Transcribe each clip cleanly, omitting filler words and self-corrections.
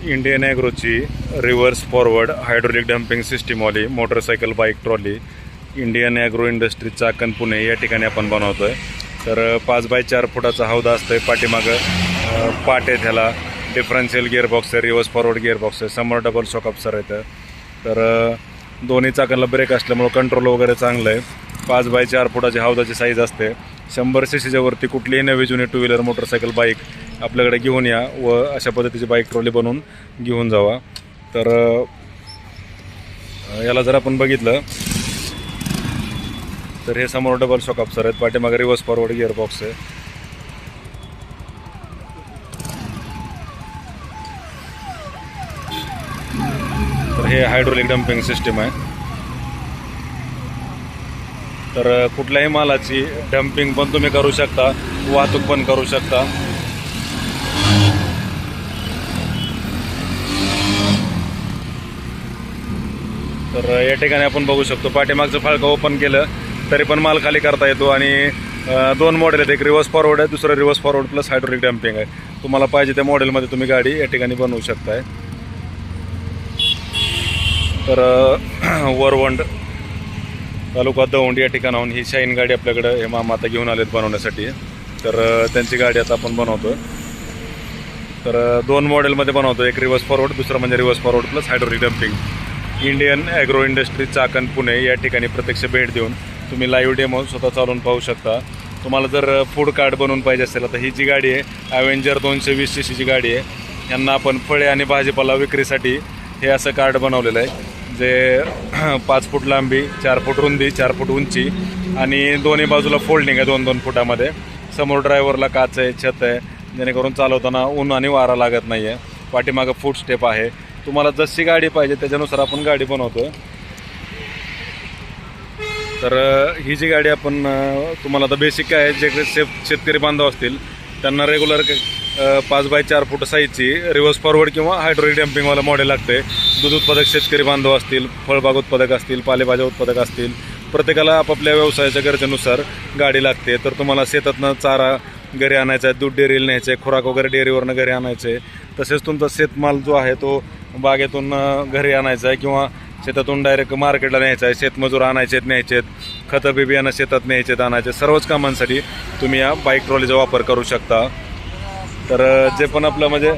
Indian ॲग्रोची reverse forward hydraulic dumping सिस्टीमवाली motorcycle bike trolley Indian agro industry Chakan Pune या ठिकाणी आपण बनवतो आहे. तर 5x4 फुटाचा हौदा असतो आहे. पाठीमागं पाट आहे, त्याला डिफरन्शियल गिअरबॉक्स आहे, रिव्हर्स फॉरवर्ड गिअरबॉक्स आहे, समोर डबल शॉक अप्सर येतं. तर दोन्ही चाकांना ब्रेक असल्यामुळं कंट्रोल वगैरे चांगलं आहे. 5x4 फुटाची हौदाची साईज असते. 100 cc वरती कुठलीही नवी जुनी टू व्हीलर मोटरसायकल बाईक आपल्याकडे घेऊन या व अशा पद्धतीची बाईक ट्रॉली बनवून घेऊन जावा. तर याला जर आपण बघितलं तर हे समोर डबल शॉक अप्सर आहेत, पाठीमागे रिव्हर्स फॉरवर्ड गिअरबॉक्स आहे. तर हे हायड्रोलिक डम्पिंग सिस्टीम आहे. तर कुठल्याही मालाची डम्पिंग पण तुम्ही करू शकता, वाहतूक पण करू शकता. तर या ठिकाणी आपण बघू शकतो पाठीमागचं फाळकं ओपन केलं तरी पण माल खाली करता येतो. आणि 2 मॉडेल आहेत, एक रिव्हर्स फॉरवर्ड आहे, दुसरं reverse forward plus hydraulic damping आहे. तुम्हाला पाहिजे त्या मॉडेलमध्ये तुम्ही गाडी या ठिकाणी बनवू शकताय. तर वरवंड तालुका दौंड या ठिकाणाहून ही शाईन गाडी आपल्याकडं हे मामा आता घेऊन आलेत बनवण्यासाठी. तर त्यांची गाडी आता आपण बनवतो. तर 2 मॉडेलमध्ये बनवतो, एक रिव्हर्स फॉरवर्ड, दुसरं म्हणजे reverse forward plus hydraulic damping. Indian agro industry Chakan Pune या ठिकाणी प्रत्यक्ष भेट देऊन तुम्ही लाईव्ह डेमो स्वतः चालवून पाहू शकता. तुम्हाला जर फूड कार्ड बनवून पाहिजे असेल तर ही जी गाडी आहे ॲव्हेंजर 220 cc गाडी आहे. यांना आपण फळे आणि भाजीपाला विक्रीसाठी हे असं कार्ड बनवलेलं आहे, जे 5 फूट लांबी, 4 फूट रुंदी, 4 फूट उंची आणि दोन्ही बाजूला फोल्डिंग आहे 2-2 फुटामध्ये. समोर ड्रायव्हरला काच आहे, छत आहे, जेणेकरून चालवताना ऊन आणि वारा लागत नाही आहे. पाठीमागं फूट स्टेप आहे. तुम्हाला जशी गाडी पाहिजे त्याच्यानुसार आपण गाडी बनवतो. तर ही जी गाडी आपण तुम्हाला आता बेसिक काय आहे, जे शेतकरी बांधव असतील त्यांना रेग्युलर 5x4 फूट साईजची रिव्हर्स फॉरवर्ड किंवा हायड्रोलिक डम्पिंगवाला मॉडेल लागते. दूध उत्पादक शेतकरी बांधव असतील, फळबाग उत्पादक असतील, पालेभाज्या उत्पादक असतील, प्रत्येकाला आपापल्या व्यवसायाच्या गरजेनुसार गाडी लागते. तर तुम्हाला शेतातनं चारा घरी आणायचा आहे, दूध डेअरीला न्यायचं आहे, खुराक वगैरे डेअरीवरनं घरी आणायचं आहे, तसेच तुमचा शेतमाल जो आहे तो बागेतून घरी आणायचा आहे किंवा शेतातून डायरेक्ट मार्केटला न्यायचा आहे, शेतमजूर आणायचे आहेत, न्यायचे आहेत, खतं बिबियानं शेतात न्यायचे आहेत, आणायचे, सर्वच कामांसाठी तुम्ही या बाईक ट्रॉलीचा वापर करू शकता. तर जे पण आपलं म्हणजे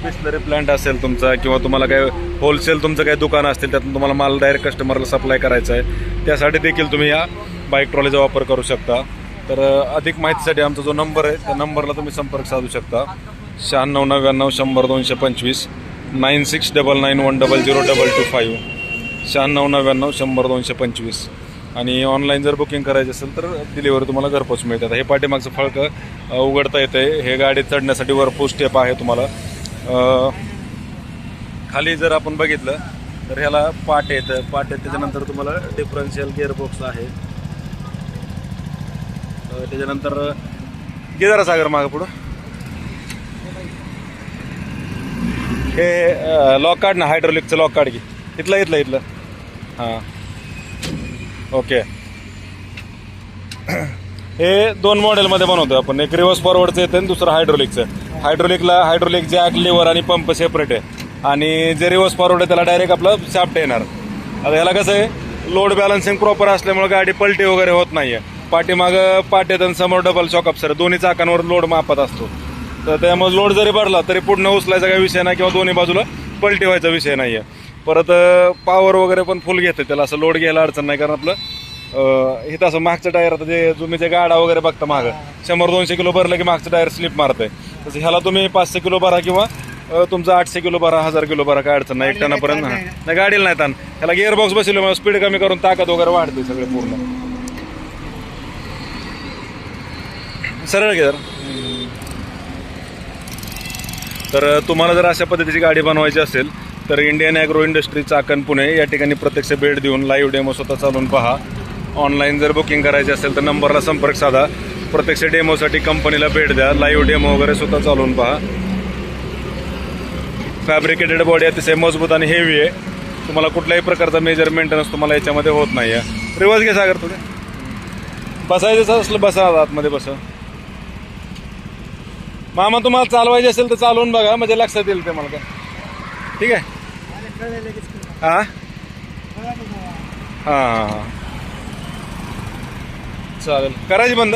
बिस्लरी प्लांट असेल तुमचा किंवा तुम्हाला काय होलसेल तुमचं काही दुकान असतील त्यातून तुम्हाला माल डायरेक्ट कस्टमरला सप्लाय करायचा आहे, त्यासाठी देखील तुम्ही या बाईक ट्रॉलीचा वापर करू शकता. तर अधिक माहितीसाठी आमचा जो नंबर आहे त्या नंबरला तुम्ही संपर्क साधू शकता. 9699 100 225 9699100225 9699 आणि ऑनलाईन जर बुकिंग करायचं असेल तर डिलिव्हरी तुम्हाला घरपोच मिळतात. हे पाठीमागचं फळकं उघडता येतं आहे. हे गाडीत चढण्यासाठी वरपूस स्टेप आहे. तुम्हाला खाली जर आपण बघितलं तर ह्याला पाट येतं, पाट आहे, त्याच्यानंतर तुम्हाला डिफरन्शियल गिअरबॉक्स आहे. त्याच्यानंतर गिजारा सागर मागं पुढं हे लॉक कार्ड ना, हायड्रोलिकचं लॉक कार्ड घे, इथलं हां ओके. हे 2 मॉडेलमध्ये बनवतो आपण, एक रिव्हर्स फॉरवर्डचं येतं आणि दुसरं हायड्रोलिकचं. हायड्रोलिक जॅक, लिव्हर आणि पंप सेपरेट आहे आणि जे रिव्हर्स फॉरवर्ड आहे त्याला डायरेक्ट आपलं शाफ्ट येणार. आता ह्याला कसं आहे, लोड बॅलन्सिंग प्रॉपर असल्यामुळे गाडी पलटी वगैरे होत नाही आहे. पाठीमागं पाट येतं आणि समोर डबल शॉक अप्सर, दोन्ही चाकांवर लोड मापत असतो. तर त्यामुळे लोड जरी भरला तरी पुढनं उचलायचा काही विषय नाही किंवा दोन्ही बाजूला पलटी व्हायचा विषय नाही आहे. परत पॉवर वगैरे पण फुल घेते, त्याला असं लोड घ्यायला अडचण नाही. कारण आपलं इथं असं मागचं टायर, आता जे तुम्ही जे गाडा वगैरे बघता मागं 100-200 किलो भरलं की मागचं टायर स्लिप मारतंय, तसं ह्याला तुम्ही 500 किलो भरा किंवा तुमचं 800 किलो भरा, 1000 किलो भरा, काय अडचण नाही. 1 टनापर्यंत नाही गाडीला नाही ताण. ह्याला गिअरबॉक्स बसवल्यामुळे स्पीड कमी करून ताकद वगैरे वाढते सगळे पूर्ण. सरळ गिअर. तर तुम्हाला जर अशा पद्धतीची गाडी बनवायची असेल तर Indian agro industry Chakan Pune या ठिकाणी प्रत्यक्ष भेट देऊन लाईव्ह डेमो स्वतः चालवून पहा. ऑनलाईन जर बुकिंग करायची असेल तर नंबरला संपर्क साधा. प्रत्यक्ष डेमोसाठी कंपनीला भेट द्या, लाईव्ह डेमो वगैरे स्वतः चालवून पहा. फॅब्रिकेटेड बॉडी अतिशय मजबूत आणि हेवी आहे. तुम्हाला कुठल्याही प्रकारचा मेजर मेंटेनन्स तुम्हाला याच्यामध्ये होत नाही आहे. रिवर्स घे सागर, तुझे बसायचं असलं बसा, आतमध्ये बसा. मामा तुम्हाला चालवायचे असेल तर चालवून बघा, म्हणजे लक्षात येईल ते मला. काय ठीक आहे. हां हां हां चालेल, करायची बंद.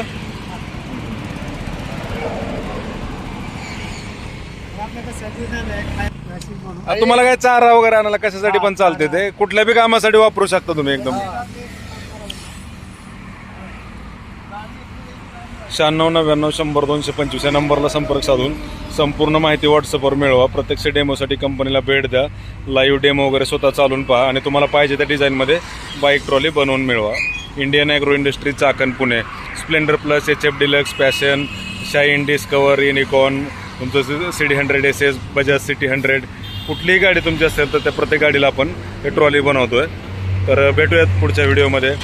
तुम्हाला काय चारा वगैरे आणायला कशासाठी पण चालते ते, कुठल्या बी कामासाठी वापरू शकता तुम्ही एकदम. 9699 100 225 या नंबरला संपर्क साधून संपूर्ण माहिती व्हॉट्सअपवर मिळवा. प्रत्यक्ष डेमोसाठी कंपनीला भेट द्या, लाईव्ह डेमो वगैरे स्वतः चालून पहा आणि तुम्हाला पाहिजे त्या डिझाईनमध्ये बाईक ट्रॉली बनवून मिळवा. Indian agro industry, Chakan, Pune. Splendor Plus, HF Deluxe, Passion, Shine, Discover, Unicorn, तुमचं CD100 SS, बजाज सिटी 100, कुठलीही गाडी तुमची असेल तर त्या प्रत्येक गाडीला आपण हे ट्रॉली बनवतोय. तर भेटूयात पुढच्या व्हिडिओमध्ये.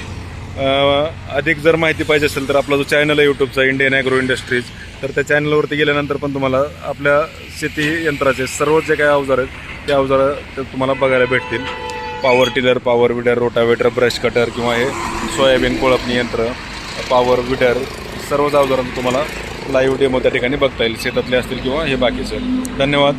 अधिक जर माहिती पाहिजे असेल तर आपला जो चॅनल आहे यूट्यूबचा इंडियन ॲग्रो इंडस्ट्रीज, तर त्या चॅनलवरती गेल्यानंतर पण तुम्हाला आपल्या शेती यंत्राचे सर्व जे काही अवजार आहेत ते अवजार ते तुम्हाला बघायला भेटतील. Power tiller, power weeder, rotavator, brush cutter किंवा हे सोयाबीन कोळपणी यंत्र, पॉवर विडर, सर्वच अवजारांचं तुम्हाला लाईव्ह डेमो त्या ठिकाणी बघता येईल, शेतातले असतील किंवा हे बाकीचे. धन्यवाद.